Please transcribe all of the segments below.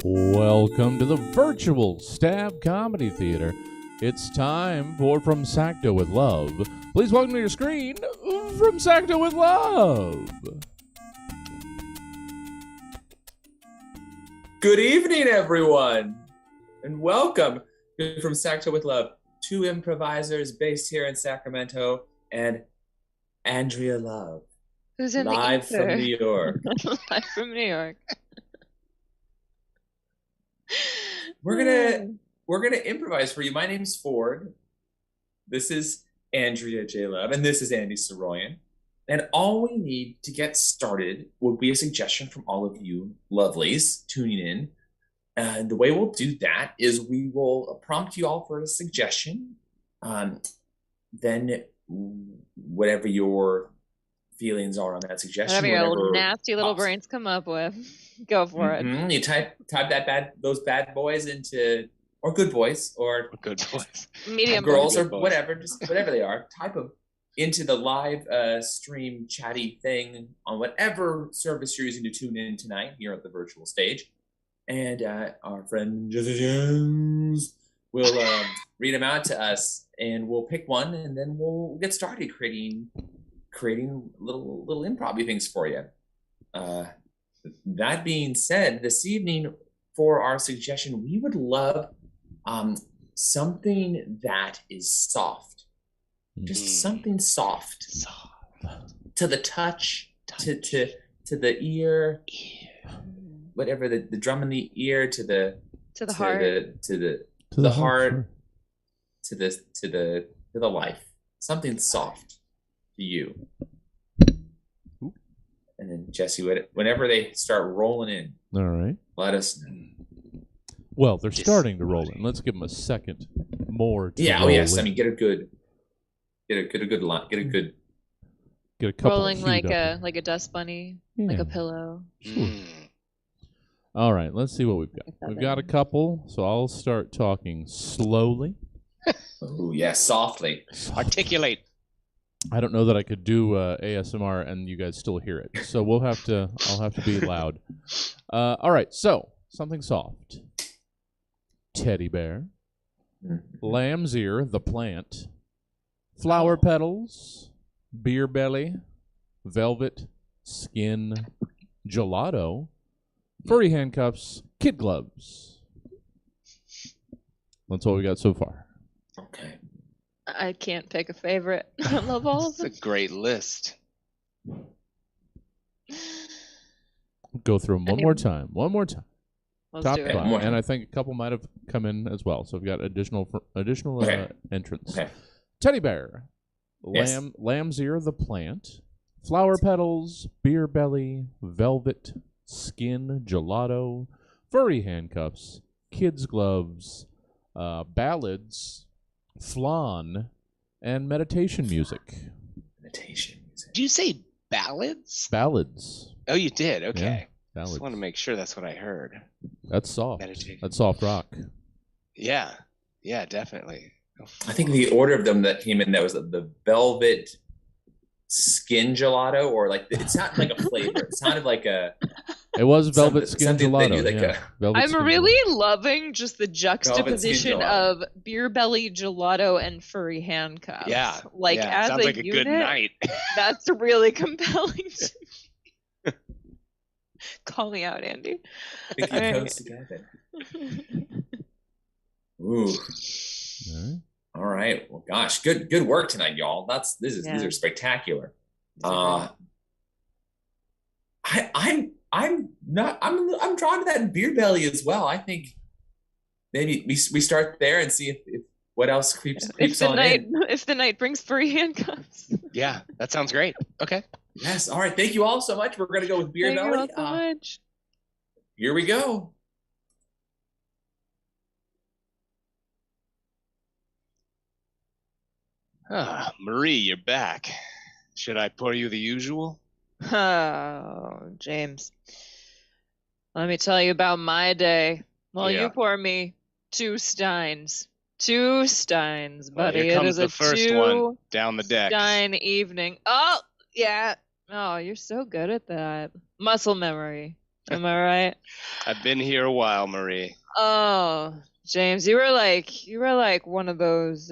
Welcome to the virtual Stab Comedy Theater. It's time for From Sacto with Love. Please welcome to your screen, From Sacto with Love. Good evening, everyone, and welcome to From Sacto with Love. Two improvisers based here in Sacramento, and Andrea Love, who's in live the from New York. Live from New York. We're gonna improvise for you. My name's Ford. This is Andrea J. Love, and this is Andy Soroyan. And all we need to get started would be a suggestion from all of you lovelies tuning in. And the way we'll do that is we will prompt you all for a suggestion. Then whatever your feelings are on that suggestion, whatever your nasty little brains come up with, go for it. You type those bad boys into, or good boys, or good boys, medium girls, boys. or whatever, just whatever they are. Type them into the live stream chatty thing on whatever service you're using to tune in tonight here at the virtual stage. And our friend Jesse James will read them out to us, and we'll pick one, and then we'll get started creating little improv things for you. That being said, this evening for our suggestion, we would love something that is soft. Just something soft. To the touch. To the ear. Whatever, the drum in the ear, to the heart. To the heart. To the life. Something soft to you. And then Jesse, whenever they start rolling in, all right, let us know. Well, they're starting to roll in. Let's give them a second more. To yeah. roll Oh yes. in. I mean, get a good line. Get a couple rolling like a dust bunny, like a pillow. Sure. All right. Let's see what we've got. We've got a couple. So I'll start talking slowly. Oh yes, softly. Articulate. I don't know that I could do ASMR and you guys still hear it. So I'll have to be loud. All right. So something soft. Teddy bear. Lamb's ear, the plant. Flower petals. Beer belly. Velvet. Skin. Gelato. Furry handcuffs. Kid gloves. That's all we got so far. Okay. I can't pick a favorite. I love all of them. It's a great list. Go through them one more time. Let's Top do it. five. And I think a couple might have come in as well. So we've got additional entrants. Okay. Teddy bear. Yes. Lamb's ear, the plant. Flower petals. Beer belly. Velvet. Skin. Gelato. Furry handcuffs. Kids gloves. Ballads. Flan, and meditation music. Meditation music. Did you say ballads? Ballads. Oh, you did? Okay. Yeah, I ballads. just want to make sure that's what I heard. That's soft. Meditation. That's soft rock. Yeah, definitely. I think the order of them that came in, that was the velvet skin gelato, or like it sounded like a flavor. It sounded like a. It was velvet skin gelato. I'm really loving just the juxtaposition of beer belly, gelato, and furry handcuffs. Yeah, like as sounds like a unit, good night. That's really compelling to me. Call me out, Andy. I think it goes together. Ooh. All right. Well, gosh, good work tonight, y'all. These are spectacular. I'm drawn to that beer belly as well. I think maybe we start there and see if what else creeps on in. If the night brings furry handcuffs. Yeah, that sounds great. Okay. Yes. All right. Thank you all so much. We're gonna go with beer belly. Thank you all so much. Here we go. Marie, you're back. Should I pour you the usual? Oh, James. Let me tell you about my day. Well, you pour me 2 steins. 2 steins, buddy. Here comes it is the first one down the deck. Stein evening. Oh, yeah. Oh, you're so good at that. Muscle memory. Am I right? I've been here a while, Marie. Oh, James, you were like one of those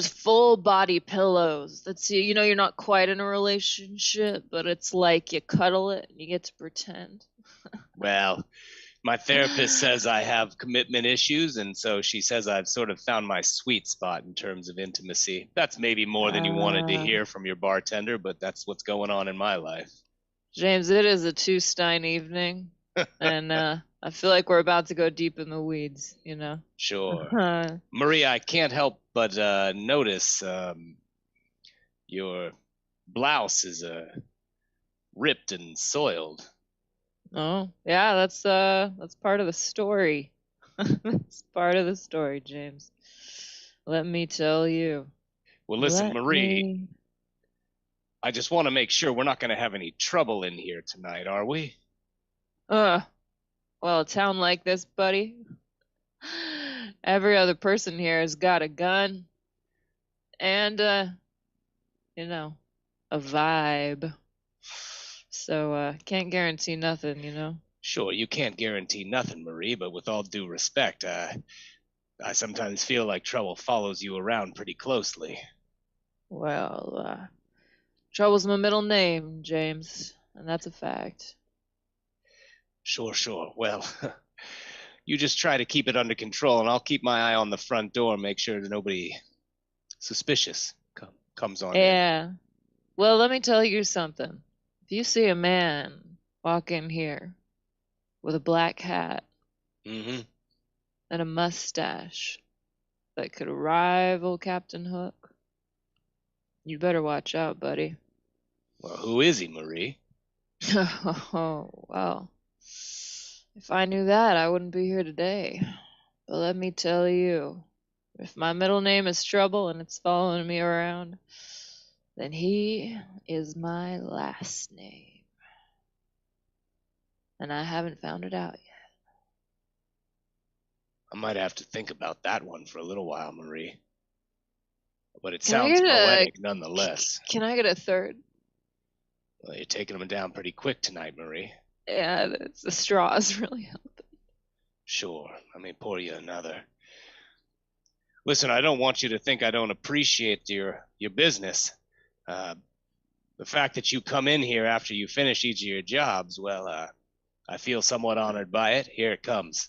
full body pillows. That's you know you're not quite in a relationship, but it's like you cuddle it and you get to pretend. Well, my therapist says I have commitment issues, and so she says I've sort of found my sweet spot in terms of intimacy. That's maybe more than you wanted to hear from your bartender, but that's what's going on in my life. James, it is a two-stein evening, and I feel like we're about to go deep in the weeds, you know? Sure. Maria, I can't help but notice your blouse is ripped and soiled. Oh, yeah, that's part of the story. That's part of the story, James. Let me tell you. Well, listen, Marie, I just want to make sure we're not going to have any trouble in here tonight, are we? Well, a town like this, buddy, every other person here has got a gun and, you know, a vibe. So, can't guarantee nothing, you know? Sure, you can't guarantee nothing, Marie, but with all due respect, I sometimes feel like trouble follows you around pretty closely. Well, trouble's my middle name, James, and that's a fact. Sure. Well, you just try to keep it under control, and I'll keep my eye on the front door and make sure that nobody suspicious comes on in. Yeah. Well, let me tell you something. If you see a man walk in here with a black hat Mm-hmm. and a mustache that could rival Captain Hook, you better watch out, buddy. Well, who is he, Marie? Oh, well. If I knew that, I wouldn't be here today. But let me tell you, if my middle name is Trouble and it's following me around, then he is my last name. And I haven't found it out yet. I might have to think about that one for a little while, Marie. But it sounds poetic nonetheless. Can I get a third? Well, you're taking them down pretty quick tonight, Marie. Yeah, the straws really helping. Sure, let me pour you another. Listen, I don't want you to think I don't appreciate your business. The fact that you come in here after you finish each of your jobs, well, I feel somewhat honored by it. Here it comes.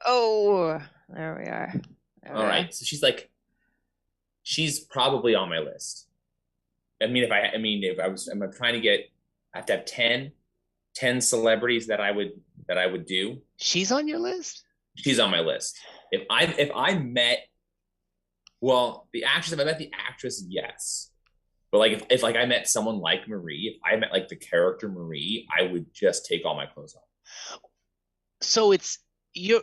Oh, there we are. All right, so she's probably on my list. I'm trying to get, I have to have 10 celebrities that I would do. She's on your list? She's on my list. If I met, well, the actress, if I met the actress, yes. But like if I met someone like Marie, if I met like the character Marie, I would just take all my clothes off. So it's your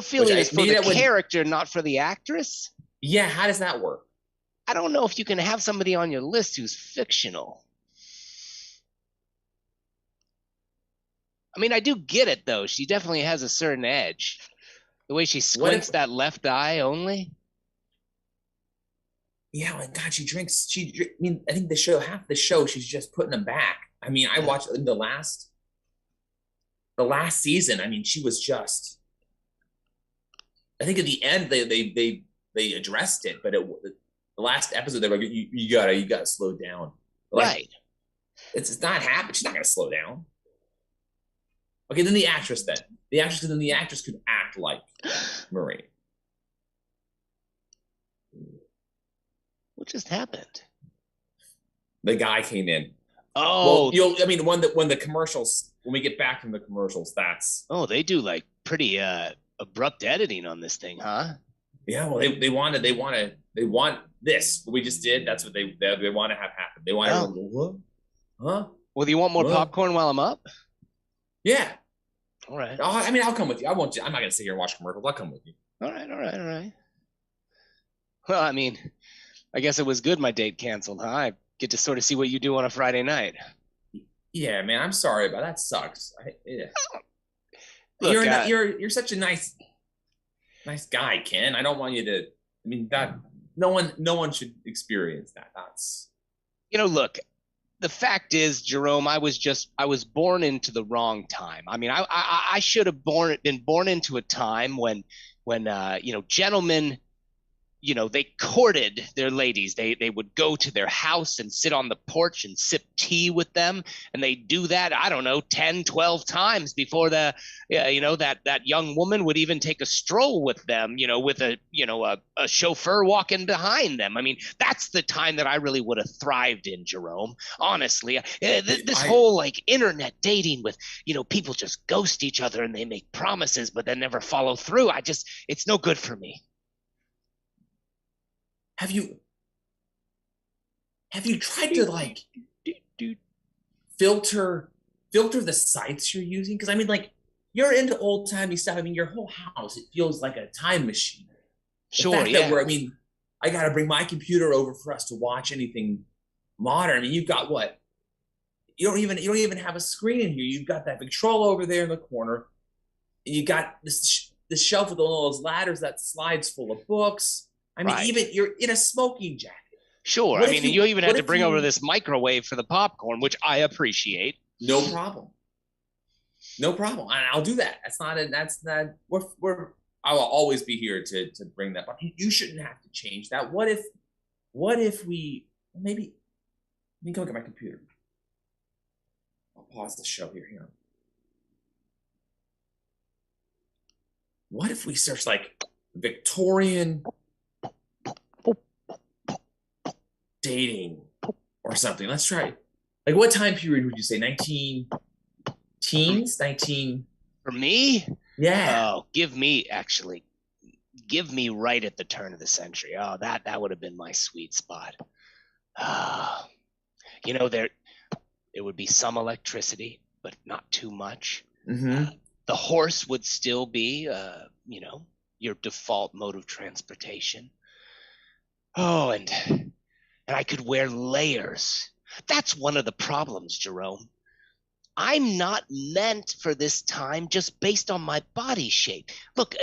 feeling is for the character, not for the actress? Yeah, how does that work? I don't know if you can have somebody on your list who's fictional. I mean, I do get it, though. She definitely has a certain edge. The way she squints that left eye only. Yeah, my God, she drinks. I mean, I think half the show, she's just putting them back. I mean, I watched the last season. I mean, she was just. I think at the end they addressed it, but the last episode they were like, you gotta slow down. Like, right. It's not happening. She's not gonna slow down. Okay, then the actress could act like Marie. What just happened? The guy came in. Oh, well, when the commercials, when we get back from the commercials, that's. Oh, they do like pretty abrupt editing on this thing, huh? Yeah, well, they want this. What we just did. That's what they want to have happen. They want everyone to go, what? Huh? Well, do you want more popcorn while I'm up? Yeah. All right. I'll come with you. I'm not gonna sit here and watch commercials. I'll come with you. All right. Well, I mean, I guess it was good my date canceled, huh? I get to sort of see what you do on a Friday night. Yeah, man. I'm sorry, but that sucks. Look, you're such a nice guy, Ken. I don't want you to. I mean, that no one should experience that. That's. Look, the fact is, Jerome, I was born into the wrong time. I mean, I should have been born into a time when gentlemen, they courted their ladies. They would go to their house and sit on the porch and sip tea with them, and they do that, I don't know, 10, 12 times before that young woman would even take a stroll with them, with a chauffeur walking behind them. I mean, that's the time that I really would have thrived in, Jerome. Honestly, this whole like internet dating with, people just ghost each other and they make promises but then never follow through. It's no good for me. Have you tried to like filter the sites you're using? Because I mean, like, you're into old timey stuff. I mean, your whole house, it feels like a time machine. Sure, yeah. I got to bring my computer over for us to watch anything modern. I mean, you've got what? You don't even have a screen in here. You've got that big troll over there in the corner. You got this shelf with all those ladders that slides full of books. I mean, even you're in a smoking jacket. Sure. I mean, you even had to bring over this microwave for the popcorn, which I appreciate. No problem. I'll do that. I will always be here to bring that. But you shouldn't have to change that. What if we maybe? Let me go get my computer. I'll pause the show here. Hang on. What if we search like Victorian dating or something? Let's try. Like, what time period would you say? 19 teens? 19 for me? Yeah. Oh, give me right at the turn of the century. Oh, that would have been my sweet spot. There would be some electricity, but not too much. Mm-hmm. The horse would still be your default mode of transportation. Oh, and I could wear layers. That's one of the problems, Jerome. I'm not meant for this time just based on my body shape. Look,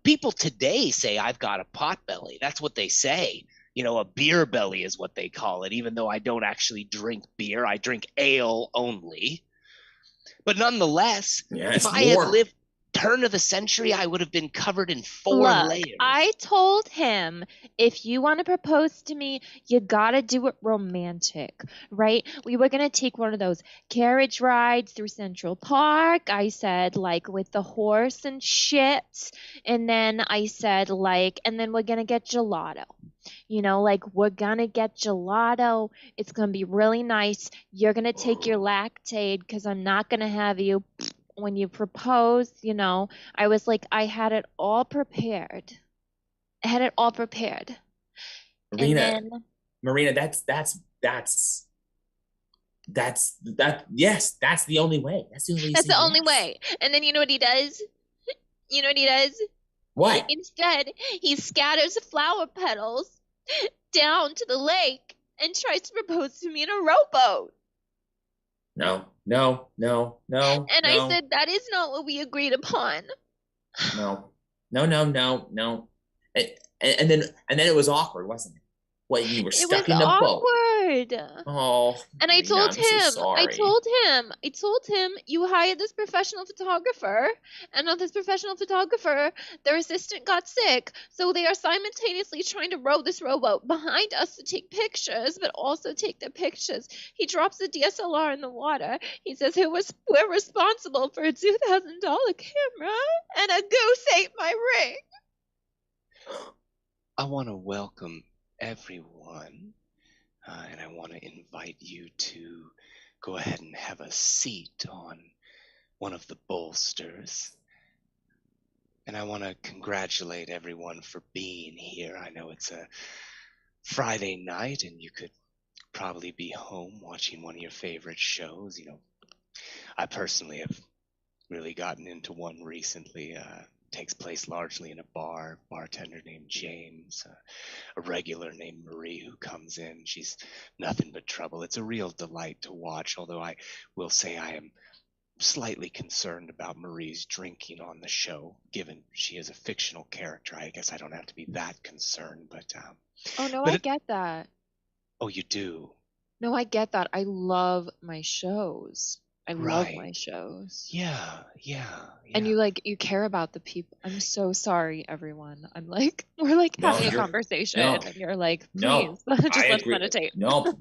people today say I've got a pot belly. That's what they say. A beer belly is what they call it, even though I don't actually drink beer. I drink ale only. But nonetheless, if I had lived turn of the century, I would have been covered in 4 layers. I told him, if you want to propose to me, you gotta do it romantic, right? We were gonna take one of those carriage rides through Central Park. I said, like, with the horse and shit. And then I said, like, and then we're gonna get gelato. We're gonna get gelato. It's gonna be really nice. You're gonna take your Lactaid because I'm not gonna have you when you propose. I was like, I had it all prepared. Marina, that's the only way. That's the only way. That's the only way. And then you know what he does? What? Instead, he scatters flower petals down to the lake and tries to propose to me in a rowboat. No. And I said, that is not what we agreed upon. No. And then it was awkward, wasn't it? What, you were stuck in a boat? It was awkward. Oh. And I told him, so I told him, you hired this professional photographer, and on this professional photographer, their assistant got sick, so they are simultaneously trying to row this rowboat behind us to take pictures, but also take their pictures. He drops the DSLR in the water. He says, we're responsible for a $2,000 camera, and a goose ate my ring. I want to welcome everyone, and I want to invite you to go ahead and have a seat on one of the bolsters. And I want to congratulate everyone for being here. I know it's a Friday night and you could probably be home watching one of your favorite shows. I personally have really gotten into one recently. Takes place largely in a bartender named James, a regular named Marie who comes in. She's nothing but trouble. It's a real delight to watch, although I will say I am slightly concerned about Marie's drinking on the show, given she is a fictional character. I guess I don't have to be that concerned, but I get that. Oh, you do? No, I get that. I love my shows. I love my Right. shows. Yeah. And you care about the people. I'm so sorry, everyone. I'm like, we're like No, having a you're conversation, no, and you're like, no. please, I just let's agree. meditate. No.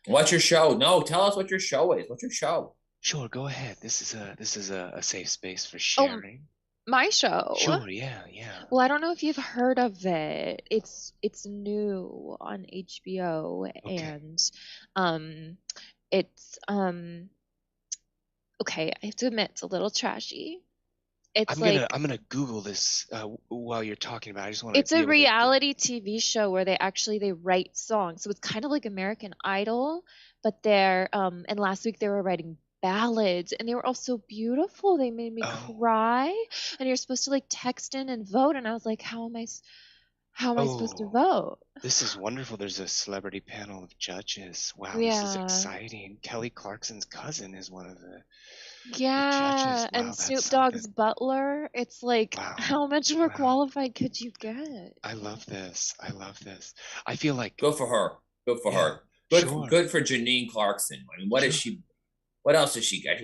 What's your show? No, tell us what your show is. What's your show? Sure, go ahead. This is a safe space for Oh, sharing. my show. Sure, yeah. Well, I don't know if you've heard of it. It's new on HBO, Okay. and it's okay. I have to admit, it's a little trashy. It's like I'm gonna Google this while you're talking about it. I just want to it's be a able to. reality TV show where they write songs. So it's kind of like American Idol, but they're and last week they were writing ballads and they were all so beautiful. They made me Oh. cry. And you're supposed to like text in and vote, and I was like, how am I supposed to Oh, vote? this is wonderful. There's a celebrity panel of judges. Wow, this is Yeah. exciting. Kelly Clarkson's cousin is one of the Yeah, judges. Wow, and that's Snoop something. Dogg's butler. It's like, Wow. how much more Wow. qualified could you get? I love this. I feel like Good for her. Good for Yeah, her. Good, sure. good for Janine Clarkson. I mean, what is Sure. she? What else has she got?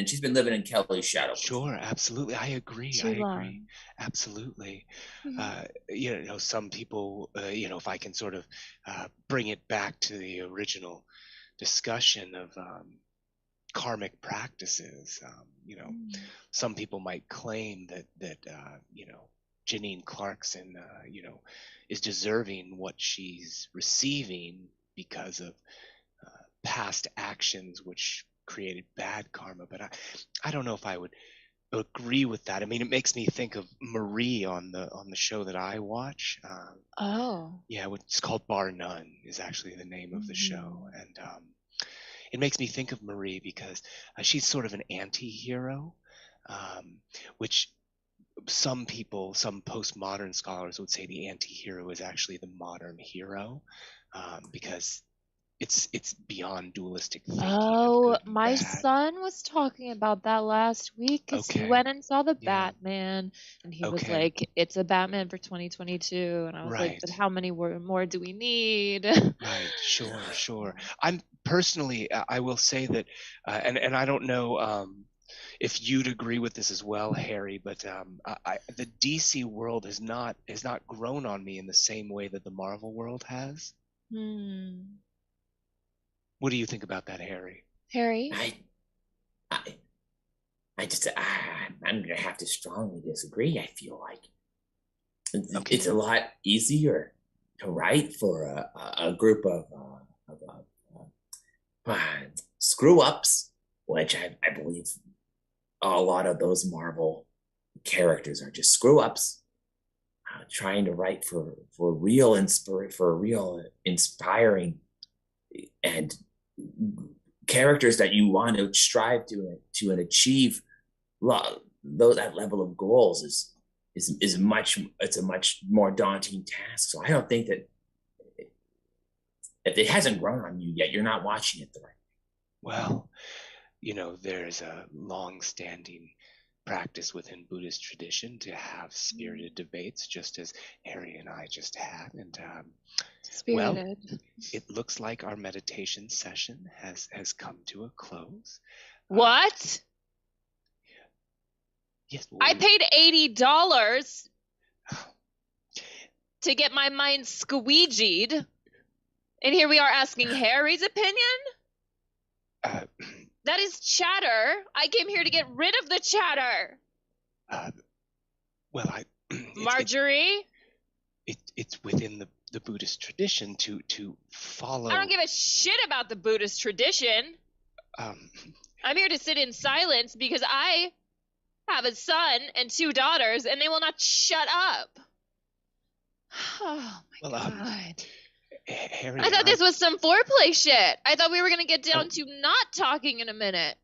She's been living in Kelly's shadow. Sure, absolutely. I agree. Too long. Absolutely. Mhm. Some people, if I can sort of bring it back to the original discussion of karmic practices, some people might claim that Janine Clarkson, is deserving what she's receiving because of past actions which created bad karma. But I don't know if I would agree with that. I mean, it makes me think of Marie on the show that I watch. Oh. Yeah, it's called Bar None is actually the name of the show, and it makes me think of Marie because she's sort of an anti-hero, which some people, some postmodern scholars would say the anti-hero is actually the modern hero, because it's beyond dualistic thinking of Oh, good and my bad. son was talking about that last week because he Okay. went and saw the Yeah. Batman, and he was Okay. like, "It's a Batman for 2022," and I was like, "But Right. how many more do we need?" Right, sure. I'm personally, I will say that, and I don't know if you'd agree with this as well, Harry, but the DC world has not grown on me in the same way that the Marvel world has. What do you think about that, Harry? Harry? I'm gonna have to strongly disagree. I feel like Okay. it's a lot easier to write for a group of screw ups, which I believe a lot of those Marvel characters are just screw ups, trying to write for real inspiring and characters that you want to strive to and achieve that level of goals is a much more daunting task. So I don't think that if it hasn't grown on you yet, you're not watching it the right way. Well, there's a long-standing practice within Buddhist tradition to have spirited debates, just as Harry and I just had. And Spirited. well, it looks like our meditation session has come to a close. What? Yes. I paid $80 to get my mind squeegeed, and here we are asking Harry's opinion? That is chatter. I came here to get rid of the chatter. Well, Marjorie? It's within the Buddhist tradition to follow. I don't give a shit about the Buddhist tradition. I'm here to sit in silence because I have a son and 2 daughters, and they will not shut up. Oh my God. Harry, I thought this was some foreplay shit. I thought we were going to get down to not talking in a minute.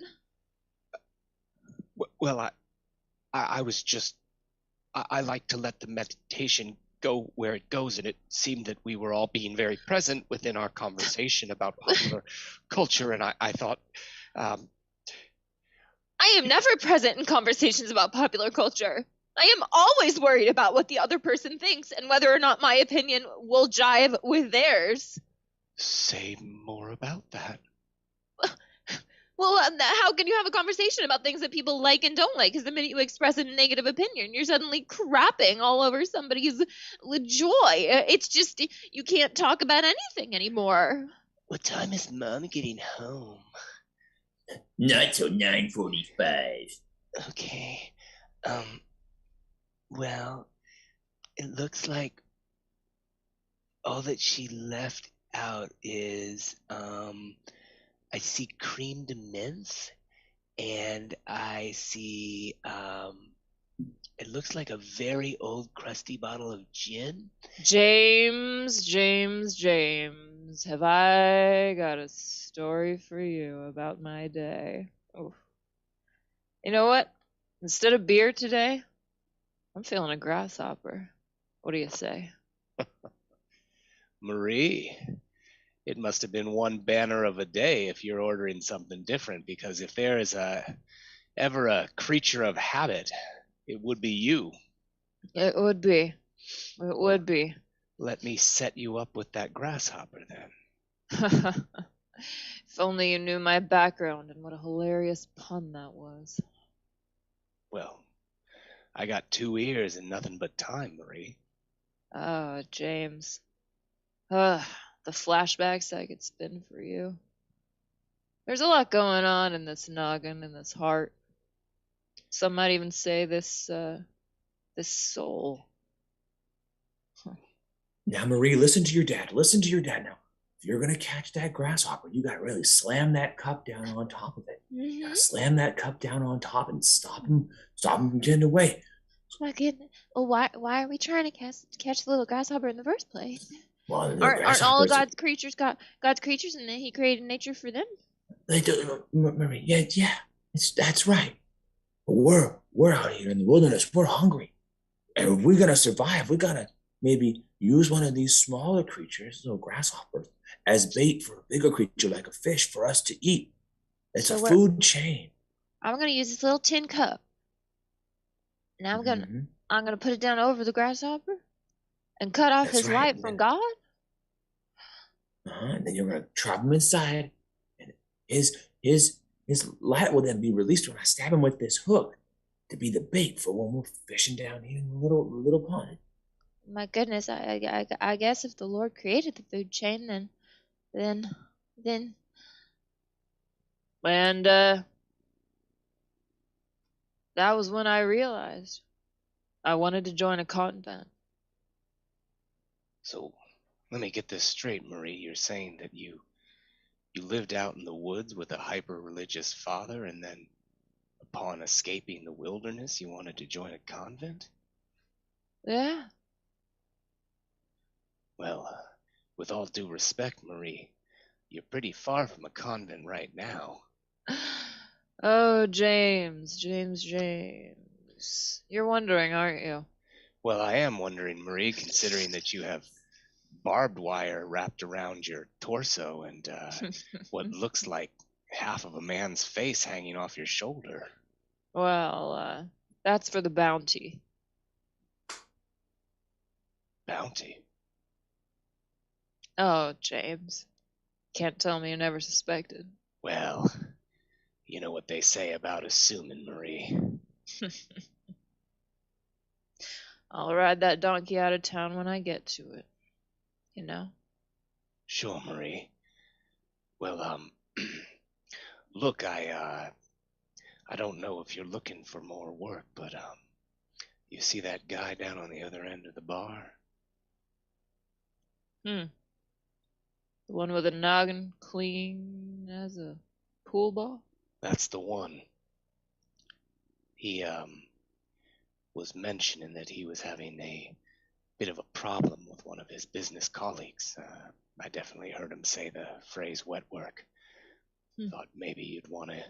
Well, I was just, I like to let the meditation go where it goes, and it seemed that we were all being very present within our conversation about popular culture, and I thought... I am never present in conversations about popular culture. I am always worried about what the other person thinks and whether or not my opinion will jive with theirs. Say more about Well, how can you have a conversation about things that people like and don't like? Because the minute you express a negative opinion, you're suddenly crapping all over somebody's joy. It's just you can't talk about anything anymore. What time is Mom getting home? Not till 9:45. Okay. Well, it looks like all that she left out is, I see cream de menthe, and I see, it looks like a very old crusty bottle of gin. James, have I got a story for you about my day? Oof. You know what? Instead of beer today, I'm feeling a grasshopper. What do you say? Marie, it must have been one banner of a day if you're ordering something different, because if there is ever a creature of habit, it would be you. It would be. It would be. Let me set you up with that grasshopper then. If only you knew my background and what a hilarious pun that was. Well, I got 2 ears and nothing but time, Marie. Oh, James. The flashbacks I could spin for you. There's a lot going on in this noggin, in this heart. Some might even say this soul. Now, Marie, listen to your dad. Listen to your dad now. If you're gonna catch that grasshopper, you gotta really slam that cup down on top of it. You gotta slam that cup down on top and stop him from getting away. My goodness. Well, why are we trying to catch the little grasshopper in the first place? Well, Aren't all of God's creatures God's creatures, and He created nature for them? They do, Marie. Yeah. That's right. But we're out here in the wilderness. We're hungry, and if we're gonna survive, we gotta maybe use one of these smaller creatures, little grasshoppers, as bait for a bigger creature like a fish for us to eat. It's a food chain. I'm gonna use this little tin cup. Now I'm gonna put it down over the grasshopper and cut off his light from God. And then you're gonna trap him inside, and his light will then be released when I stab him with this hook to be the bait for when we're fishing down here in the little pond. My goodness, I guess if the Lord created the food chain, then. And that was when I realized I wanted to join a convent. So, let me get this straight, Marie. You're saying that you lived out in the woods with a hyper-religious father, and then upon escaping the wilderness, you wanted to join a convent? Yeah. Well, with all due respect, Marie, you're pretty far from a convent right now. Oh, James. You're wondering, aren't you? Well, I am wondering, Marie, considering that you have barbed wire wrapped around your torso and what looks like half of a man's face hanging off your shoulder. Well, that's for the bounty. Bounty? Oh, James. Can't tell me you never suspected. Well, you know what they say about assuming, Marie. I'll ride that donkey out of town when I get to it. You know? Sure, Marie. Well, look, I don't know if you're looking for more work, but, you see that guy down on the other end of the bar? The one with a noggin clean as a pool ball? That's the one. He, was mentioning that he was having a bit of a problem with one of his business colleagues. I definitely heard him say the phrase wet work. Thought maybe you'd want to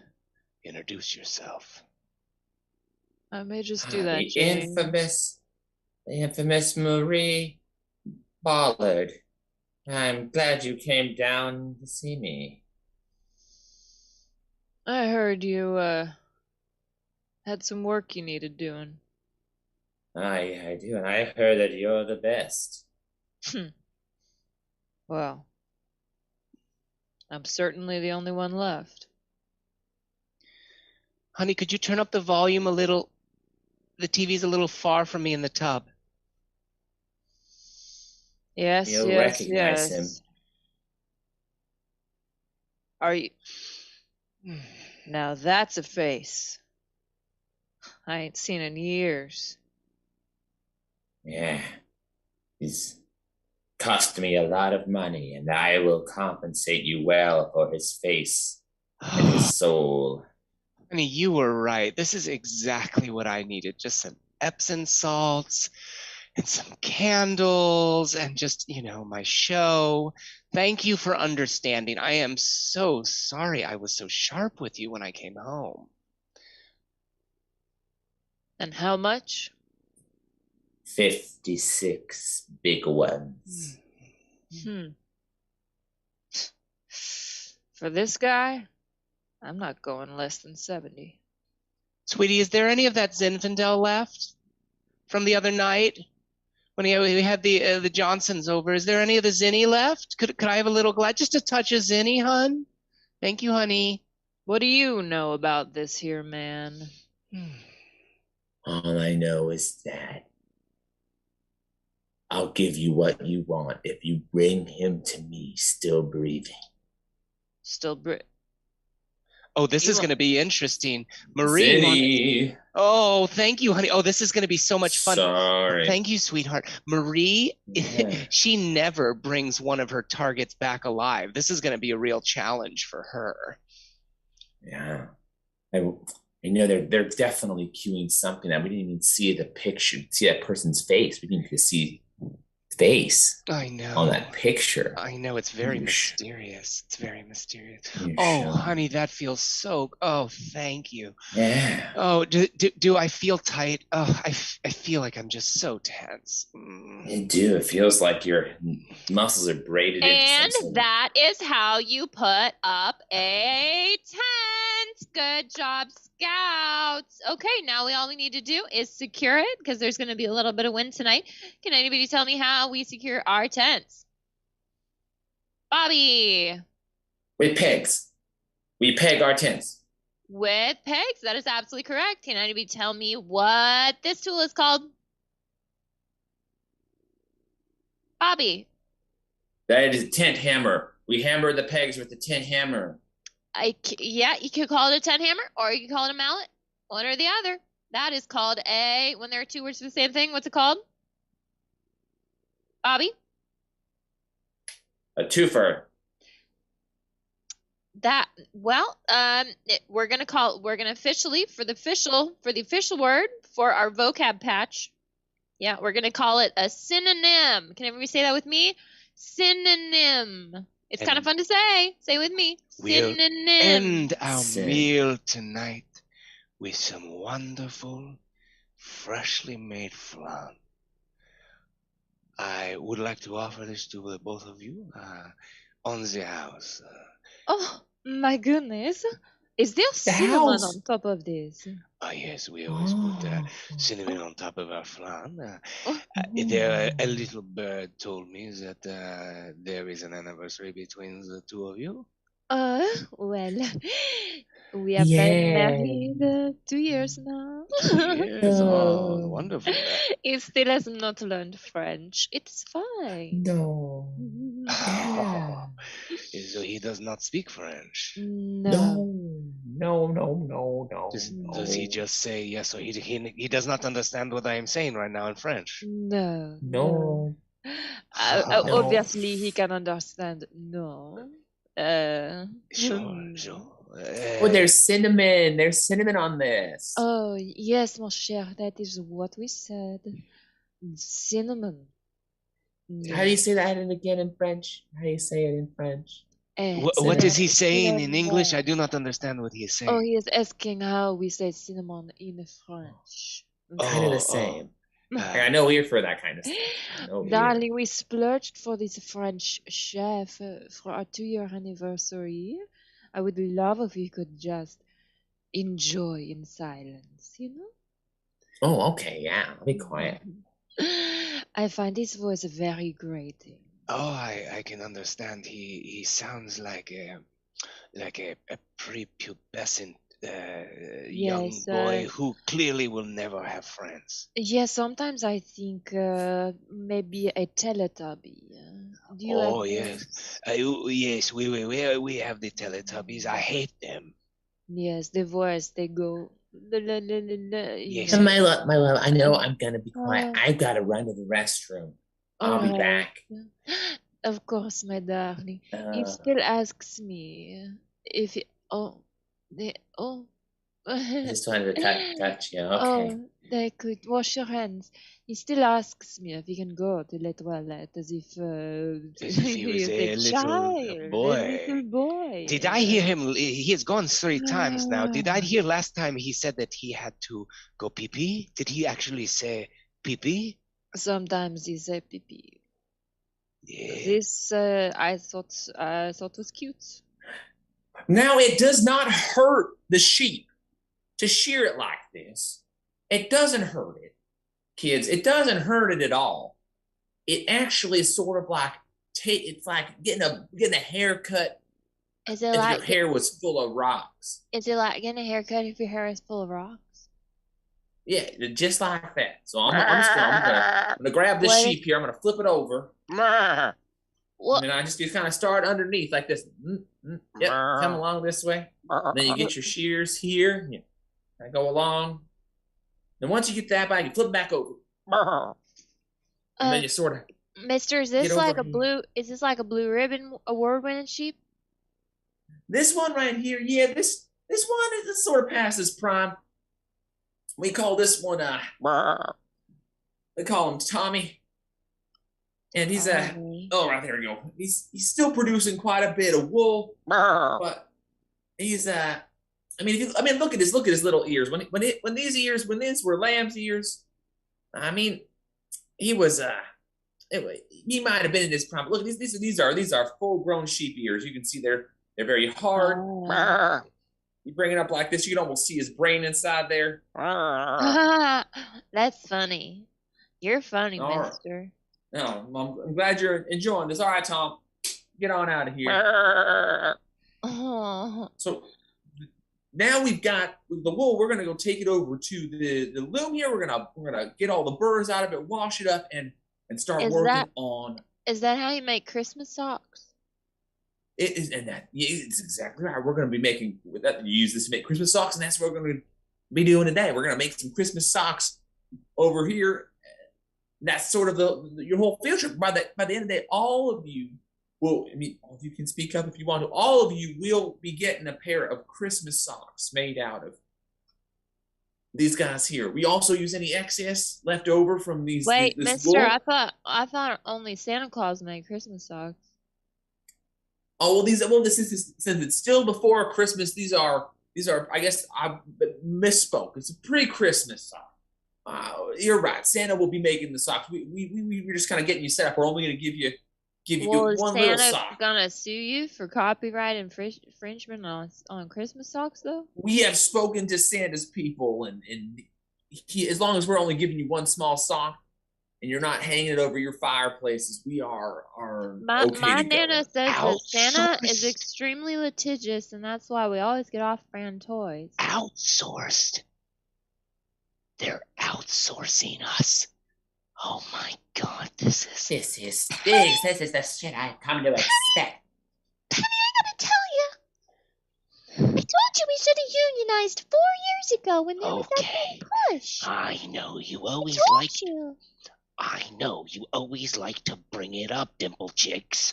introduce yourself. I may just do that, The James. infamous Marie Ballard. I'm glad you came down to see me. I heard you, had some work you needed doing. I do, and I heard that you're the best. Well, I'm certainly the only one left. Honey, could you turn up the volume a little? The TV's a little far from me in the tub. Yes, You'll yes, recognize him. yes. Are you? Now that's a face I ain't seen in years. Yeah. He's cost me a lot of money, and I will compensate you well for his face and his soul. Honey, you were right. This is exactly what I needed. Just some Epsom salts and some candles and just, my show. Thank you for understanding. I am so sorry I was so sharp with you when I came home. And how much? 56 big ones. For this guy, I'm not going less than 70. Sweetie, is there any of that Zinfandel left from the other night when we had the Johnsons over? Is there any of the Zinni left? Could I have a little glass? Just a touch of Zinni, hun? Thank you, honey. What do you know about this here man? All I know is that I'll give you what you want if you bring him to me still breathing. Still Oh, this is going to be interesting. Marie. Zinni. Oh, thank you, honey. Oh, this is going to be so much fun. Sorry. Thank you, sweetheart. Marie, Yeah. she never brings one of her targets back alive. This is going to be a real challenge for her. Yeah. I know they're definitely cueing something that we didn't even see the picture, see that person's face. We didn't even see face I know. on that picture. I know, it's very mysterious. It's very mysterious. You're Oh, sure? honey, that feels so. Oh, thank you. Yeah. Oh, do I feel tight? Oh, I feel like I'm just so tense. You do. It feels like your muscles are braided And into something. that is how you put up a tent. Good job, Scouts. Okay, now all we need to do is secure it because there's going to be a little bit of wind tonight. Can anybody tell me how we secure our tents? Bobby. With pegs. We peg our tents. With pegs. That is absolutely correct. Can anybody tell me what this tool is called? Bobby. That is a tent hammer. We hammer the pegs with the tent hammer. Yeah, you could call it a tent hammer or you could call it a mallet. One or the other. That is called when there are two words for the same thing, what's it called? Bobby? A twofer. We're gonna officially for the official word for our vocab patch. Yeah, we're gonna call it a synonym. Can everybody say that with me? Synonym. It's kind of fun to say. Say it with me. We'll Synonym. end our meal tonight with some wonderful, freshly made flan. I would like to offer this to the both of you on the house. Oh my goodness! Is there cinnamon on top of this? Yes, we always put cinnamon on top of our flan. A little bird told me that there is an anniversary between the two of you. Well, we have been married 2 years now. 2 years? Oh, wonderful. He still has not learned French. It's fine. No. Oh, so he does not speak French? No. No. Does he just say yes? So he does not understand what I am saying right now in French? No. Obviously, he can understand no. Sure. Oh, there's cinnamon. There's cinnamon on this. Oh, yes, mon cher. That is what we said. Cinnamon. How do you say that again in French? How do you say it in French? What is he saying in English? I do not understand what he is saying. Oh, he is asking how we say cinnamon in French. Kind of the same. I know we're for that kind of stuff. Darling, we splurged for this French chef for our 2-year anniversary. I would love if you could just enjoy in silence, you know? Oh, okay, yeah. I'll be quiet. I find his voice very grating. Oh, I can understand. He sounds like a prepubescent young Yes, boy who clearly will never have friends. yes, sometimes I think maybe a Teletubby. Do you Oh have yes, yes, we have the Teletubbies. I hate them. Yes, the voice, they go, la, la, la, la, la, Yes. So my love, I know I'm gonna be quiet. Oh. I've got to run to the restroom. I'll be Alright. back. Of course, my darling. He Uh, still asks me if he, I just wanted to touch you. Okay. oh, they could wash your hands. He still asks me if he can go to the toilet as if As if he was a little child, a boy. little boy. Did I hear him? He has gone 3 times now. Did I hear last time he said that he had to go pee pee? Did he actually say pee pee? Sometimes he say pee pee. Yeah. This I thought was cute. Now it does not hurt the sheep to shear it like this. It doesn't hurt it, kids. It doesn't hurt it at all. It actually is sort of like it's like getting a haircut Is it if like your hair was full of rocks. is it like getting a haircut if your hair is full of rocks? Yeah, just like that. So I'm gonna grab this What? sheep here. I'm gonna flip it over. Well, And then I just kind of start underneath like this. Yep, come along this way. And then you get your shears here. Yeah, I go along. Then once you get that back, you flip it back over. And then you sort of Mister, is get this over like a here. blue? Is this like a blue ribbon award-winning sheep? This one right here, yeah, this one is sort of past his prime. We call this one we call him Tommy. And he's Tommy. oh right there we go. He's still producing quite a bit of wool, but he's I mean look at his little ears. When these were lamb's ears, I mean he was anyway, he might have been in his prime. Look, these are full grown sheep ears. You can see they're very hard. Oh. You bring it up like this, you can almost see his brain inside there. That's funny. You're funny, All right. Mister. No, I'm glad you're enjoying this. All right, Tom, get on out of here. Oh. So now we've got the wool. We're gonna go take it over to the loom here. We're gonna get all the burrs out of it, wash it up, and start working on. Is that how you make Christmas socks? It is, and that it's exactly right. We're gonna be making with that. Use this to make Christmas socks, and that's what we're gonna be doing today. We're gonna make some Christmas socks over here. That's sort of your whole field trip. By the end of the day, all of you will. I mean, all of you can speak up if you want to. All of you will be getting a pair of Christmas socks made out of these guys here. We also use any excess left over from these. Wait, this Mister, wool. I thought only Santa Claus made Christmas socks. Oh well, this is since it's still before Christmas. These are. I guess I misspoke. It's a pre-Christmas sock. You're right. Santa will be making the socks. We're just kind of getting you set up. We're only going to give you Well, is one little Santa sock. gonna sue you for copyright infringement on Christmas socks, though? We have spoken to Santa's people, and as long as we're only giving you one small sock, and you're not hanging it over your fireplaces, we are My okay to go. Nana says that Santa is Outsourced. extremely litigious, and that's why we always get off-brand toys. Outsourced. They're outsourcing us. Oh my God, this is stinks. This is the shit I've come to expect. Penny, I gotta tell you, I told you we should have unionized 4 years ago when there was that okay. big push. I know you always I told like. you. I know you always like to bring it up, Dimple Chicks.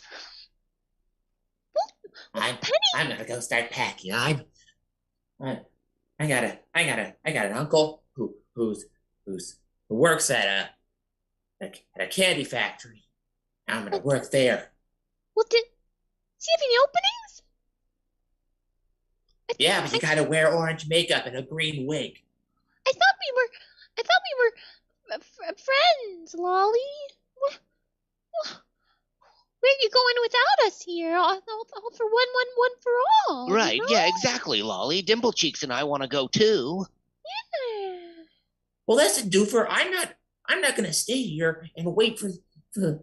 I'm gonna go start packing. I got an uncle who works at a candy factory. I'm gonna work there. Well, does he have any openings? Yeah, but you gotta wear orange makeup and a green wig. I thought we were friends, Lolly. Where are you going without us here? All for one for all. Right, you know? yeah, exactly, Lolly. Dimple Cheeks and I want to go too. Yeah. Well, listen, Doofer, I'm not gonna stay here and wait for the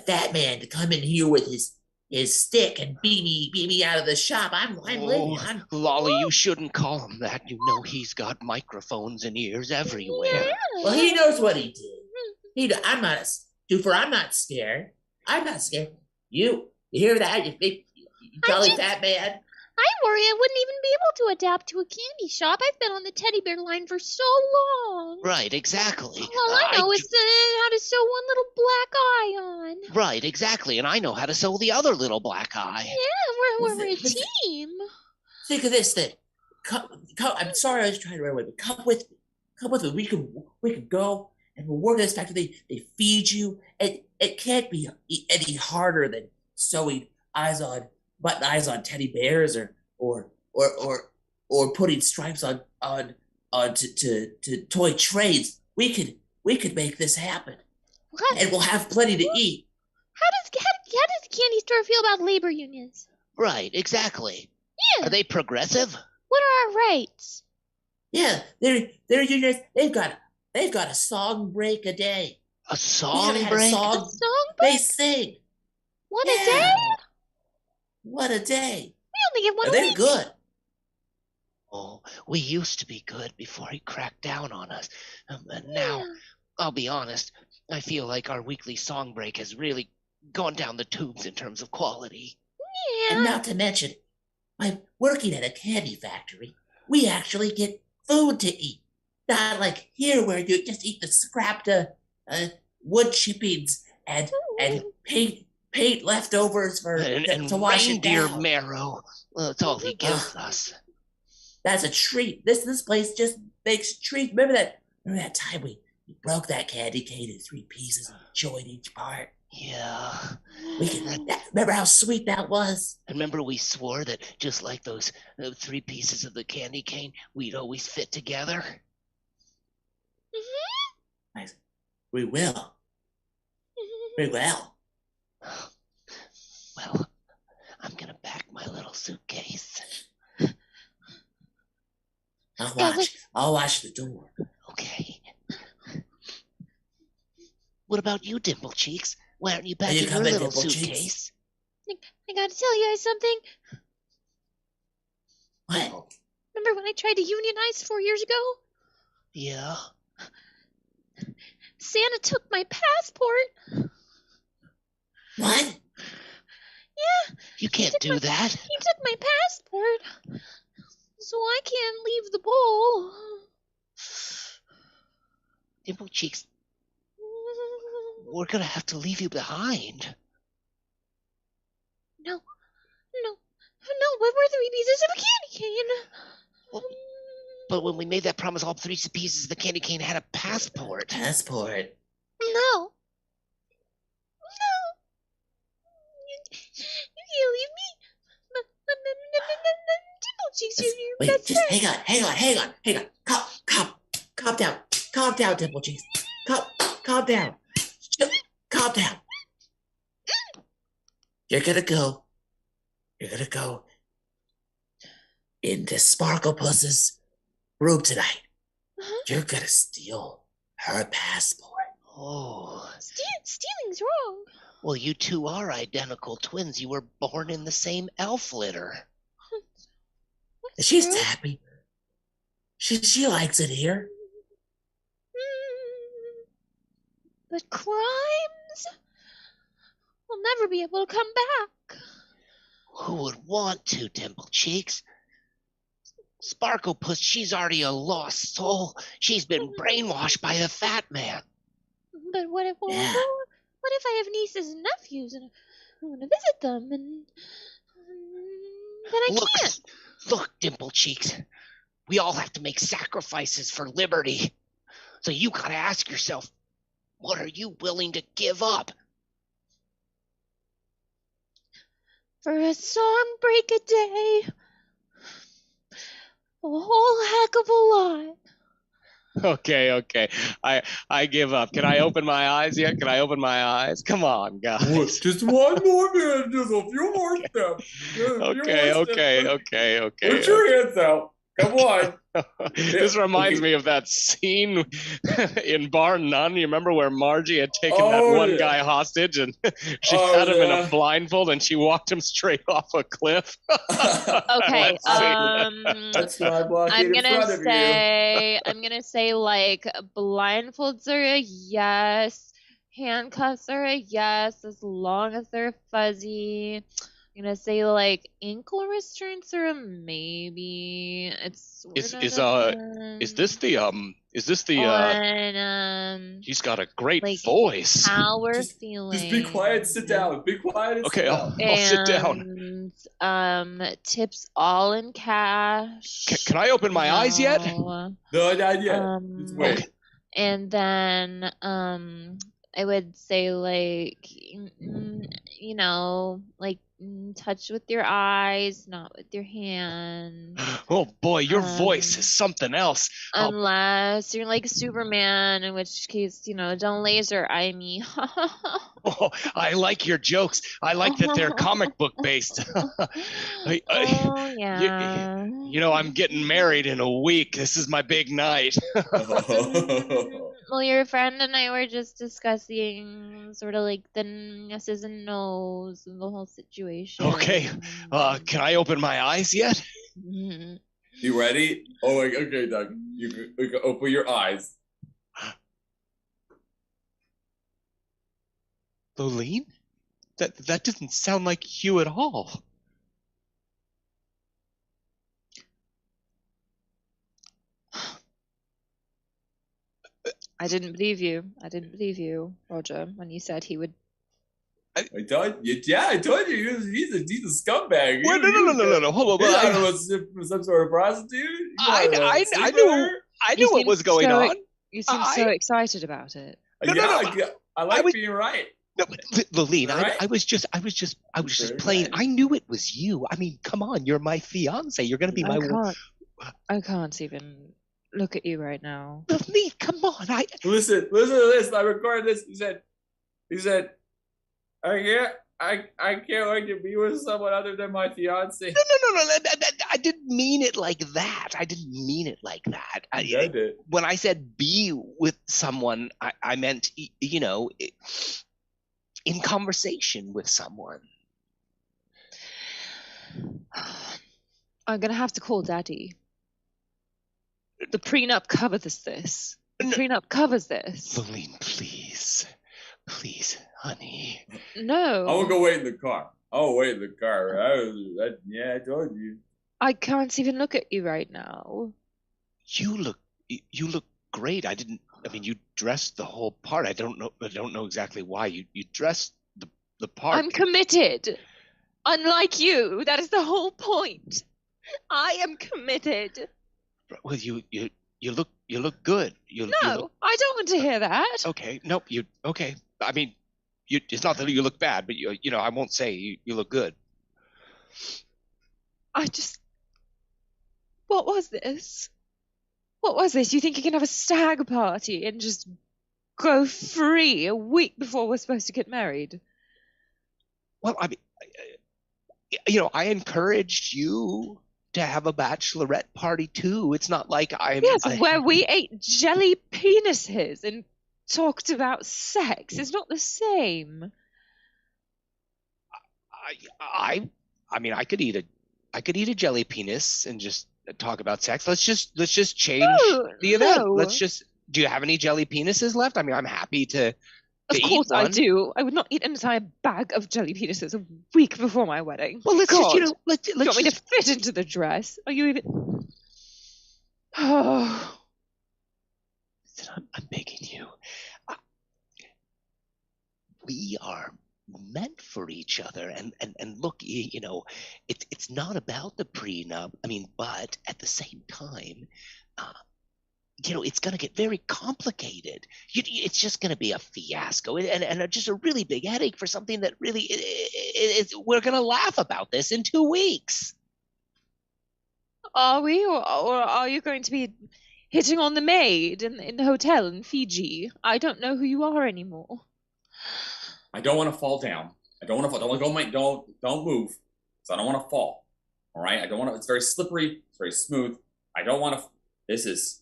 fat man to come in here with his his stick and beat me out of the shop. I'm leaving. Lolly, you shouldn't call him that. You know he's got microphones and ears everywhere. Well, he knows what he did. I'm not scared. I'm not scared. You hear that? You big, jolly fat man. I worry I wouldn't even be able to adapt to a candy shop. I've been on the teddy bear line for so long. Right, exactly. All I know is how to sew one little black eye on. Right, exactly. And I know how to sew the other little black eye. Yeah, we're a team. Think of this then. I'm sorry I was trying to run away, but come with me. Come with me. We can go and we'll work at this factory. They feed you. It can't be any harder than sewing button eyes on teddy bears or putting stripes on to toy trains. We could make this happen. And we'll have plenty to eat. How does the candy store feel about labor unions? Right, exactly. Yeah. Are they progressive? What are our rights? Yeah, they're unions. They've got a song break a day. A song break? A song break? They sing. One a day? What a day. We only get one a They're week. good. Oh, we used to be good before he cracked down on us. And now, I'll be honest, I feel like our weekly song break has really gone down the tubes in terms of quality. Yeah. And not to mention, by working at a candy factory, we actually get food to eat. Not like here where you just eat the scrapped wood chippings and paint leftovers to wash it reindeer down. marrow. Well, that's all he gives us. That's a treat. This place just makes treats. Remember that time we broke that candy cane in 3 pieces and enjoyed each part? Yeah. Remember how sweet that was? And remember we swore that just like those 3 pieces of the candy cane, we'd always fit together? We will. We will. Well, I'm gonna pack my little suitcase. I'll watch the door. Okay. What about you, Dimple Cheeks? Why aren't you you packing your coming, little Dimple suitcase? I gotta tell you guys something. What? Remember when I tried to unionize 4 years ago? Yeah. Santa took my passport. What? Yeah. You can't do that. He took my passport. So I can't leave the bowl. Dimple Cheeks, we're gonna have to leave you behind. No, but we're 3 pieces of a candy cane. But when we made that promise, all 3 pieces of the candy cane had a passport. Passport? No. You can't leave me. Dimple Cheeks, you're Wait, best just friend. hang on. Calm down, Dimple Cheeks. Calm down. Calm down. You're gonna go into Sparklepuss's room tonight. You're gonna steal her passport. Oh. Stealing's wrong. Well, you two are identical twins. You were born in the same elf litter. She's happy. She likes it here. But crimes? We'll never be able to come back. Who would want to, Dimple Cheeks? Sparklepuss, she's already a lost soul. She's been brainwashed by the fat man. But what if I have nieces and nephews and I want to visit them and then I can't? Look, Dimple Cheeks. We all have to make sacrifices for liberty. So you gotta ask yourself, what are you willing to give up? For a song break a day, a whole heck of a lot. Okay. I give up. Can I open my eyes yet? Can I open my eyes? Come on, guys. Just one more minute, just a few more steps. Okay. Put your hands out. Come on. This reminds me of that scene in Bar None. You remember where Margie had taken that one guy hostage and she had him in a blindfold and she walked him straight off a cliff? Okay, That's why I blockade I'm in front gonna of you. say like blindfolds are a yes, handcuffs are a yes as long as they're fuzzy. I'm gonna say like ankle restraints are a maybe. It's sort Is of this the on he's got a great like voice. how we're Just feeling. be quiet, sit down. Be quiet and Okay, sit down. I'll sit down. And tips all in cash. Can I open my eyes yet? No, not yet. Just wait. Okay. And then I would say like like touch with your eyes, not with your hand. Oh boy, your voice is something else. Unless you're like Superman, in which case, don't laser eye me. Oh, I like your jokes. I like that they're comic book based. Yeah. I'm getting married in a week. This is my big night. Well, your friend and I were just discussing sort of like the yeses and nos and the whole situation. Okay. Can I open my eyes yet? You ready? Oh, okay, Doug. You can open your eyes. Lolene? That doesn't sound like you at all. I didn't believe you, Roger, when you said he would. I told you. Yeah, I told you. He's a scumbag. Wait, no. Hold on. Some sort of prostitute. I knew what was going on. You seem so excited about it. I like being right. No, Lolene, Right? I was just playing. I knew it was you. I mean, come on, you're my fiance. You're gonna be my. I can't even look at you right now. Lolene, come on. Listen to this. I recorded this. He said, I can't wait to be with someone other than my fiance. No. I didn't mean it like that. When I said be with someone, I meant, in conversation with someone. I'm gonna have to call Daddy. The prenup covers this. The prenup covers this. Lolene, please, honey. No. I will go wait in the car. I'll wait in the car. I told you. I can't even look at you right now. You look great. You dressed the whole part. I don't know exactly why you dressed the part. I'm committed. Unlike you, that is the whole point. I am committed. Well, you look good. I don't want to hear that. Okay, nope. Okay. I mean, it's not that you look bad, but I won't say you look good. What was this? What was this? You think you can have a stag party and just go free a week before we're supposed to get married? Well, I mean, I encouraged you to have a bachelorette party too. It's not like where we ate jelly penises and talked about sex. It's not the same. I mean, I could eat a jelly penis and just talk about sex. Let's just change the event. No. Do you have any jelly penises left? I mean, I'm happy to Of course I do. I would not eat an entire bag of jelly penises a week before my wedding. Well, let's God. just, let's Do you want me to fit into the dress? Are you even... Oh. I'm begging you. We are meant for each other, and look, it's not about the prenup. I mean, but at the same time, it's going to get very complicated. It's just going to be a fiasco and just a really big headache for something that really is. We're going to laugh about this in 2 weeks. Are we, or are you going to be hitting on the maid in the hotel in Fiji? I don't know who you are anymore. I don't want to fall down. I don't want to fall. Don't move. So I don't want to fall. All right. I don't want to. It's very slippery. It's very smooth. I don't want to. This is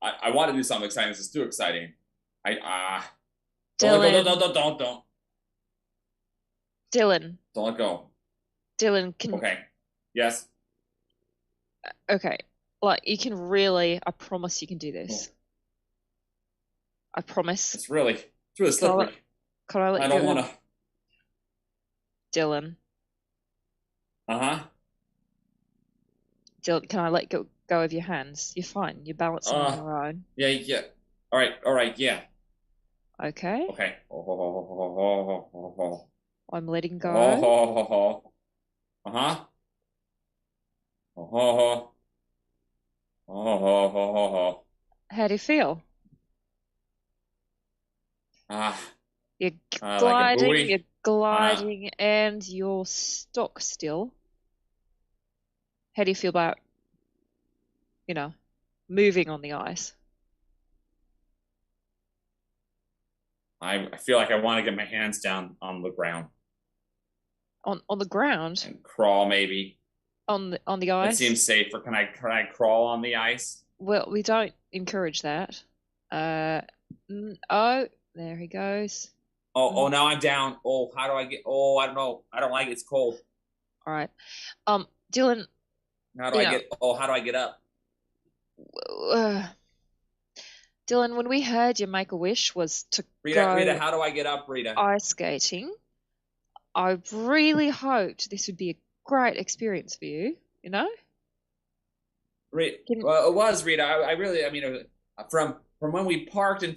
I want to do something exciting. This is too exciting. Don't let go, Dylan, don't let go. Dylan, can Okay. Yes. okay, like you can really. I promise you can do this. Oh. I promise. It's really slippery. Can I let I you don't go? want to. Dylan, Uh-huh. Dylan, can I let go of your hands? You're fine. You're balancing on your own. Yeah. All right, yeah. Okay. Okay. I'm letting go. Uh-huh. How do you feel? Ah, You're like a buoy. you're gliding, and you're stuck still. How do you feel about, moving on the ice? I feel like I want to get my hands down on the ground On the ground? and crawl maybe. On the It ice? seems safer. Can I crawl on the ice? Well, we don't encourage that. Oh, there he goes. Oh, now I'm down. Oh, how do I get? Oh, I don't know. I don't like it. It's cold. All right. Dylan, How do I get? Oh, how do I get up? Dylan, when we heard your Make-A-Wish was to Rita, how do I get up, Rita? ice skating, I really hoped this would be a great experience for you, Rita, well, it was, Rita. I really, I mean, from when we parked and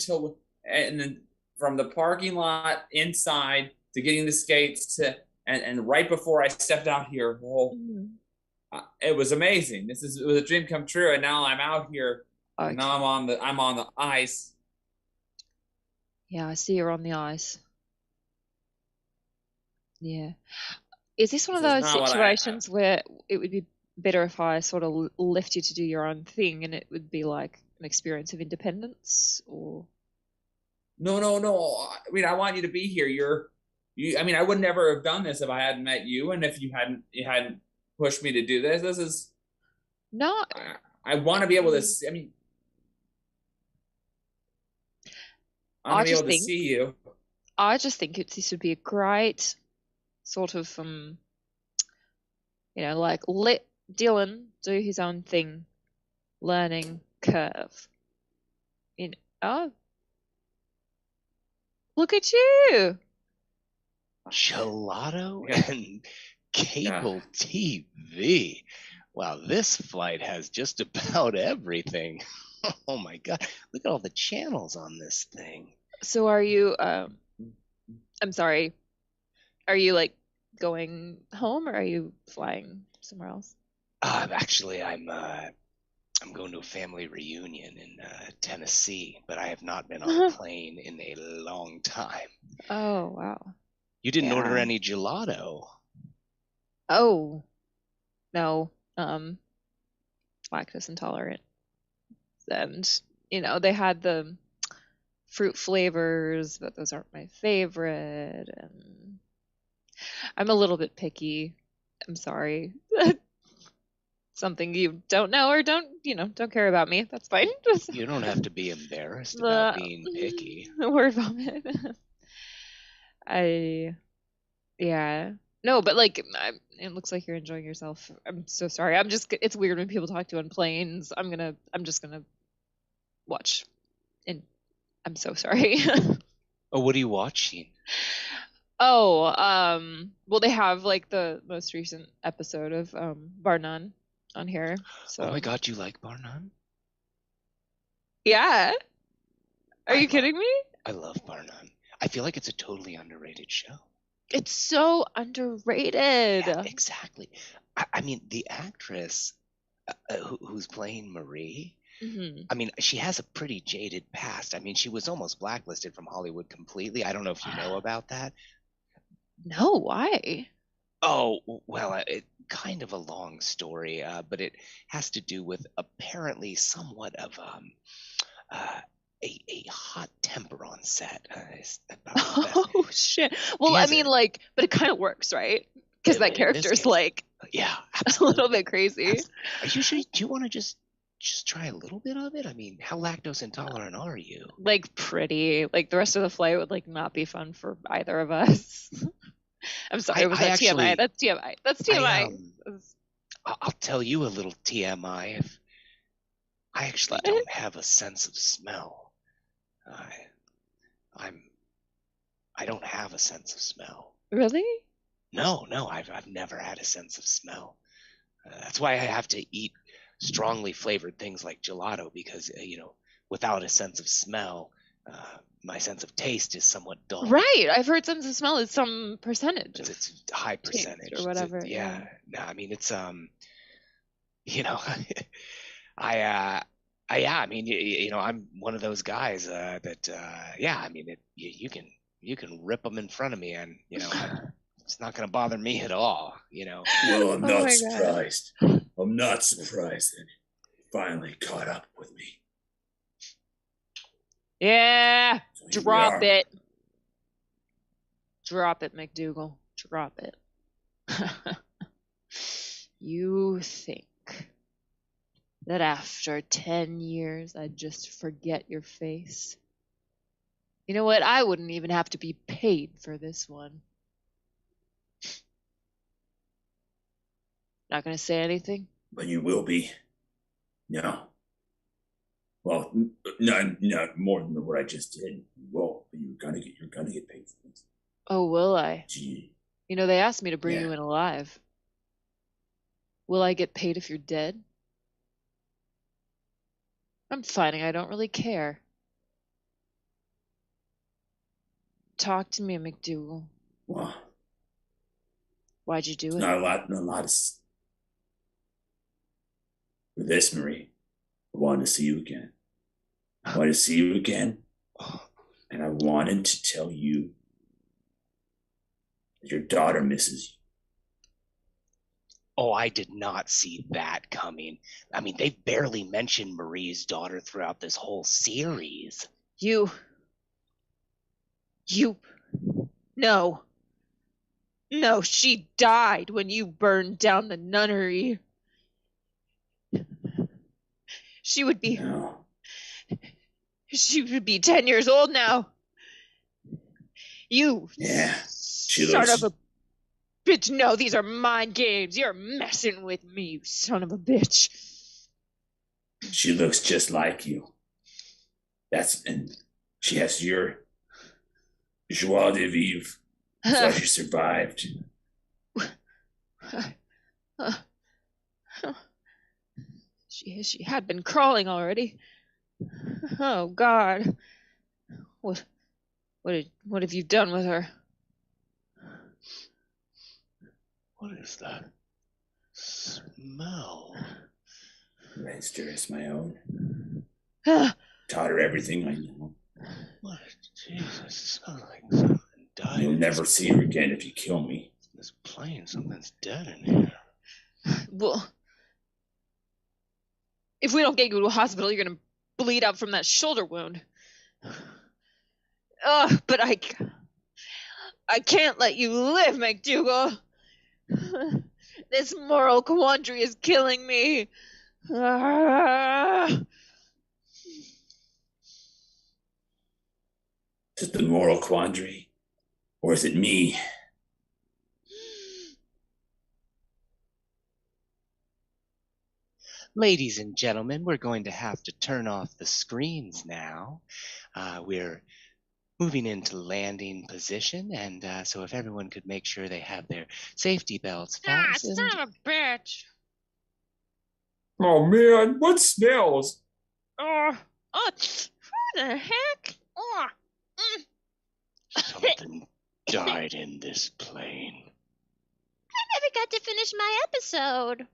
then from the parking lot inside to getting the skates and right before I stepped out here, it was amazing. It was a dream come true, and now I'm out here. Okay. And now I'm on the ice. Yeah, I see you're on the ice. Yeah. Is this one of those situations where it would be better if I sort of left you to do your own thing and it would be like an experience of independence, or? No. I mean, I want you to be here. I mean, I would never have done this if I hadn't met you, and if you hadn't pushed me to do this. This is no. I want to be able to. I mean, I want to be able to see you. I just think this would be a great sort of like let Dylan do his own thing, learning curve. Look at you. Gelato and cable TV. Wow, this flight has just about everything. Oh my god, look at all the channels on this thing. So are you I'm sorry, are you like going home, or are you flying somewhere else? Actually, I'm going to a family reunion in Tennessee, but I have not been on a plane in a long time. Oh, wow. You didn't order any gelato. Oh, no. Lactose intolerant. And, they had the fruit flavors, but those aren't my favorite. And I'm a little bit picky. I'm sorry. Something you don't know or don't care about me. That's fine. You don't have to be embarrassed about being picky. Word vomit. No, but like, it looks like you're enjoying yourself. I'm so sorry. It's weird when people talk to you on planes. I'm just gonna watch, and I'm so sorry. Oh, what are you watching? Oh, well, they have like the most recent episode of Bar None on here. So. Oh my god, you like Bar None? Yeah. Are you kidding me? I love Bar None. I feel like it's a totally underrated show. It's so underrated. Yeah, exactly. I mean, the actress who's playing Marie, I mean, she has a pretty jaded past. I mean, she was almost blacklisted from Hollywood completely. I don't know if you know about that. No, why? Oh, well, kind of a long story, but it has to do with apparently somewhat of a hot temper on set. Oh shit! Well, I mean, but it kind of works, right? Because that character's like, yeah, a little bit crazy. Are you sure? Do you want to just just try a little bit of it? I mean, how lactose intolerant are you? Like pretty. Like the rest of the flight would like not be fun for either of us. I'm sorry, was that TMI? That's TMI. That's TMI. I'll tell you a little TMI. If I actually don't have a sense of smell. I don't have a sense of smell. Really? No, I've never had a sense of smell. That's why I have to eat strongly flavored things like gelato, because without a sense of smell, my sense of taste is somewhat dull. Right. I've heard sense of smell is some percentage. It's a high percentage or whatever. Yeah. No, I mean it's I mean, I'm one of those guys that I mean, you can rip them in front of me, and it's not going to bother me at all. Well, I'm not surprised. I'm not surprised that you finally caught up with me. Yeah, so drop it. Drop it, McDougal. Drop it. You think that after 10 years I'd just forget your face? You know what? I wouldn't even have to be paid for this one. Not gonna say anything? But you will be. No. Well, not more than what I just did. You will, but you're gonna get paid for this. Oh, will I? Gee. You know, they asked me to bring you in alive. Will I get paid if you're dead? I'm finding I don't really care. Talk to me, McDougal. Well, why'd you do it? Not a lot of. For this, Marie, I wanted to see you again. I wanted to see you again, and I wanted to tell you that your daughter misses you. Oh, I did not see that coming. I mean, they barely mentioned Marie's daughter throughout this whole series. You. No, she died when you burned down the nunnery. She would be 10 years old now. You son of a bitch. No, these are mind games. You're messing with me, you son of a bitch. She looks just like you. And she has your joie de vivre. That's why she survived. She had been crawling already. Oh God. What have you done with her? What is that smell? Raised her as my own. Taught her everything I know. What? Jesus, it smells like something died. You'll never see her again if you kill me. This plane, something's dead in here. Well, if we don't get you to a hospital, you're gonna bleed out from that shoulder wound. But I can't let you live, McDougal. This moral quandary is killing me. Is it the moral quandary? Or is it me? Ladies and gentlemen, we're going to have to turn off the screens now. We're moving into landing position, and so if everyone could make sure they have their safety belts fastened. Son of a bitch! Oh man, what smells? Who the heck? Something died in this plane. I never got to finish my episode.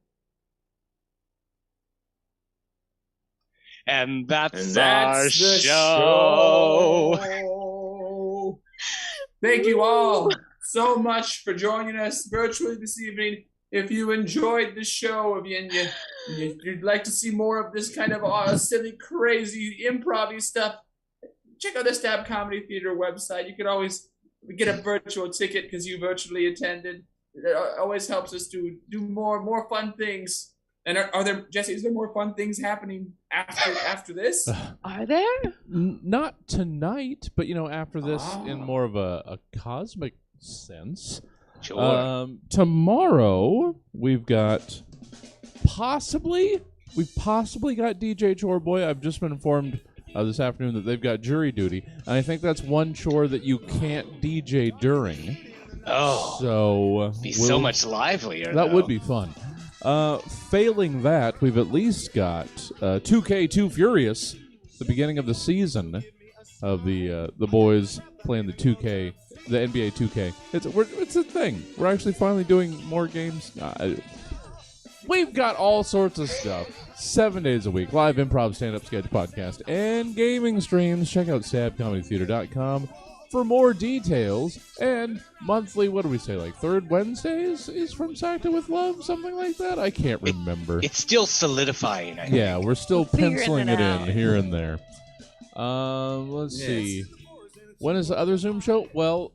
And that's the show. Thank you all so much for joining us virtually this evening. If you enjoyed the show, and you'd like to see more of this kind of silly, crazy, improv-y stuff, check out the Stab Comedy Theater website. You can always get a virtual ticket because you virtually attended. It always helps us to do more fun things And are there, Jesse? Is there more fun things happening after this? Are there? Not tonight, but after this, in Ah. more of a cosmic sense. Sure. Tomorrow we've got we've possibly got DJ Chore Boy. I've just been informed this afternoon that they've got jury duty, and I think that's one chore that you can't DJ during. Oh, So be so much livelier. that though. would be fun. Failing that, we've at least got 2K2 Furious, the beginning of the season of the boys playing the 2K, the NBA 2K. It's a thing. We're actually finally doing more games. We've got all sorts of stuff. 7 days a week, live improv, stand-up, sketch podcast, and gaming streams. Check out stabcomedytheater.com for more details. And monthly, what do we say, like third Wednesdays is from Sacto with Love? Something like that? I can't remember. It's still solidifying. I think. Yeah, we're still Figuring penciling it it out. in here and there. Let's Yes. see. When is the other Zoom show? Well,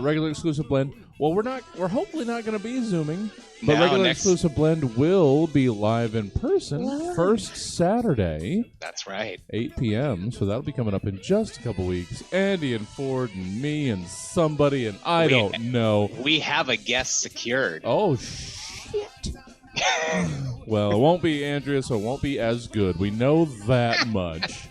regular exclusive blend. Well, we're hopefully not going to be Zooming, but Now, regular next- exclusive blend will be live in person first Saturday, That's right. 8 p.m. So that'll be coming up in just a couple weeks. Andy and Ford and me and somebody, and I don't know. We have a guest secured. Oh, shit. Well, it won't be Andrea, so it won't be as good. We know that much.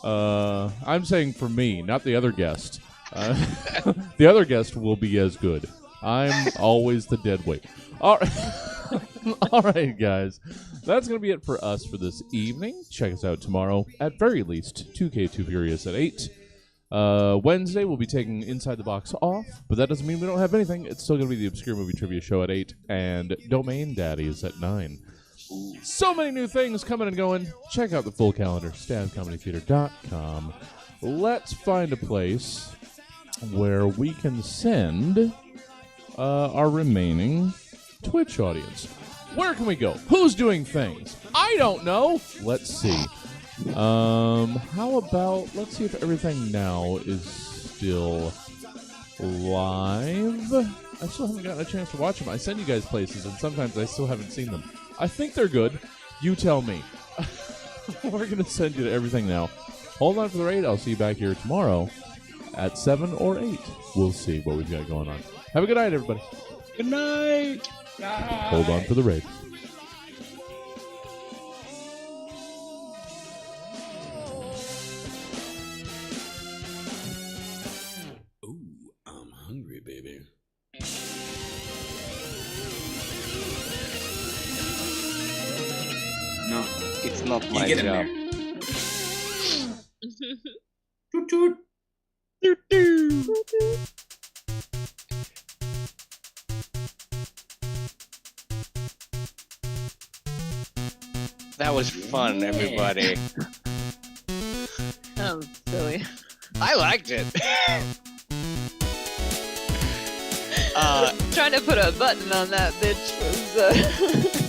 I'm saying for me, not the other guest. The other guest will be as good. I'm always the dead weight. All right. All right, guys. That's going to be it for us for this evening. Check us out tomorrow, at very least, 2K2 Furious at 8. Wednesday, we'll be taking Inside the Box off, but that doesn't mean we don't have anything. It's still going to be the Obscure Movie Trivia Show at 8, and Domain Daddies at 9. So many new things coming and going. Check out the full calendar, stabcomedytheater.com. Let's find a place where we can send our remaining Twitch audience. Where can we go? Who's doing things? I don't know. Let's see. How about, let's see if everything now is still live. I still haven't gotten a chance to watch them. I send you guys places, and sometimes I still haven't seen them. I think they're good. You tell me. We're going to send you to everything now. Hold on for the raid. I'll see you back here tomorrow at 7 or 8. We'll see what we've got going on. Have a good night, everybody. Good night. Hold on for the raid. Ooh, I'm hungry, baby. No. It's not You my get him job. there. Toot toot. That was fun, everybody. That was silly. I liked it. Trying to put a button on that bitch was